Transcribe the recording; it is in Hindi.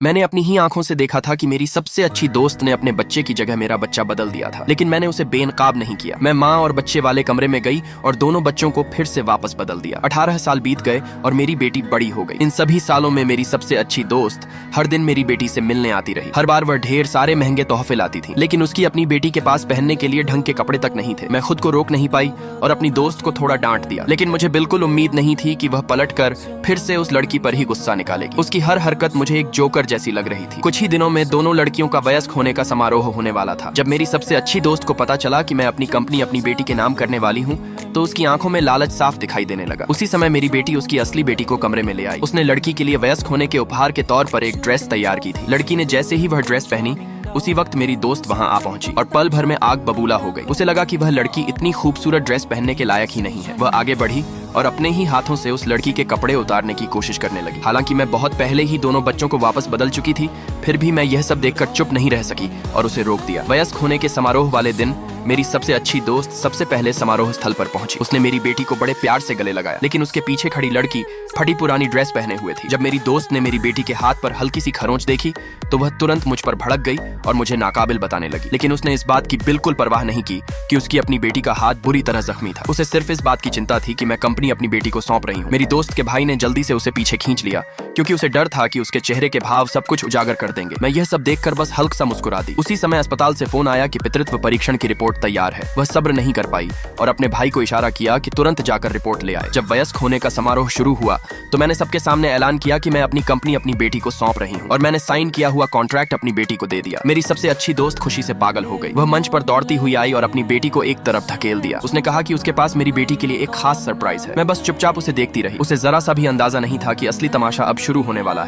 मैंने अपनी ही आंखों से देखा था कि मेरी सबसे अच्छी दोस्त ने अपने बच्चे की जगह मेरा बच्चा बदल दिया था, लेकिन मैंने उसे बेनकाब नहीं किया। मैं माँ और बच्चे वाले कमरे में गई और दोनों बच्चों को फिर से वापस बदल दिया। 18 साल बीत गए और मेरी बेटी बड़ी हो गई। इन सभी सालों में मेरी सबसे अच्छी दोस्त हर दिन मेरी बेटी से मिलने आती रही। हर बार वह ढेर सारे महंगे तोहफे लाती थी, लेकिन उसकी अपनी बेटी के पास पहनने के लिए ढंग के कपड़े तक नहीं थे। मैं खुद को रोक नहीं पाई और अपनी दोस्त को थोड़ा डांट दिया, लेकिन मुझे बिल्कुल उम्मीद नहीं थी कि वह पलटकर फिर से उस लड़की पर ही गुस्सा निकालेगी। उसकी हर हरकत मुझे एक जोकर जैसी लग रही थी। कुछ ही दिनों में दोनों लड़कियों का वयस्क होने का समारोह होने वाला था। जब मेरी सबसे अच्छी दोस्त को पता चला कि मैं अपनी कंपनी अपनी बेटी के नाम करने वाली हूँ, तो उसकी आंखों में लालच साफ दिखाई देने लगा। उसी समय मेरी बेटी उसकी असली बेटी को कमरे में ले आई। उसने लड़की के लिए वयस्क होने के उपहार के तौर पर एक ड्रेस तैयार की थी। लड़की ने जैसे ही वह ड्रेस पहनी, उसी वक्त मेरी दोस्त वहां आ पहुंची और पल भर में आग बबूला हो गई। उसे लगा कि वह लड़की इतनी खूबसूरत ड्रेस पहनने के लायक ही नहीं है। वह आगे बढ़ी और अपने ही हाथों से उस लड़की के कपड़े उतारने की कोशिश करने लगी। हालांकि मैं बहुत पहले ही दोनों बच्चों को वापस बदल चुकी थी, फिर भी मैं यह सब देखकर चुप नहीं रह सकी और उसे रोक दिया। वयस्क होने के समारोह वाले दिन मेरी सबसे अच्छी दोस्त सबसे पहले समारोह स्थल पर पहुंची। उसने मेरी बेटी को बड़े प्यार से गले लगाया, लेकिन उसके पीछे खड़ी लड़की फटी पुरानी ड्रेस पहने हुए थी। जब मेरी दोस्त ने मेरी बेटी के हाथ पर हल्की सी खरोंच देखी, तो वह तुरंत मुझ पर भड़क गई और मुझे नाकाबिल बताने लगी। लेकिन उसने इस बात की बिल्कुल परवाह नहीं की कि उसकी अपनी बेटी का हाथ बुरी तरह जख्मी था। उसे सिर्फ इस बात की चिंता थी कि मैं कंपनी अपनी बेटी को सौंप रही हूँ। मेरी दोस्त के भाई ने जल्दी से उसे पीछे खींच लिया, क्योंकि उसे डर था कि उसके चेहरे के भाव सब कुछ उजागर कर देंगे। मैं यह सब देखकर बस हल्का सा मुस्कुरा दी। उसी समय अस्पताल से फोन आया कि पितृत्व परीक्षण की रिपोर्ट तैयार है। वह सब्र नहीं कर पाई और अपने भाई को इशारा किया कि तुरंत जाकर रिपोर्ट ले आए। जब वयस्क होने का समारोह शुरू हुआ, तो मैंने सबके सामने ऐलान किया कि मैं अपनी कंपनी अपनी बेटी को सौंप रही हूँ और मैंने साइन किया हुआ कॉन्ट्रैक्ट अपनी बेटी को दे दिया। मेरी सबसे अच्छी दोस्त खुशी से पागल हो गई। वह मंच पर दौड़ती हुई आई और अपनी बेटी को एक तरफ धकेल दिया। उसने कहा कि उसके पास मेरी बेटी के लिए एक खास सरप्राइज है। मैं बस चुपचाप उसे देखती रही। उसे जरा सा भी अंदाजा नहीं था कि असली तमाशा अब शुरू होने वाला है।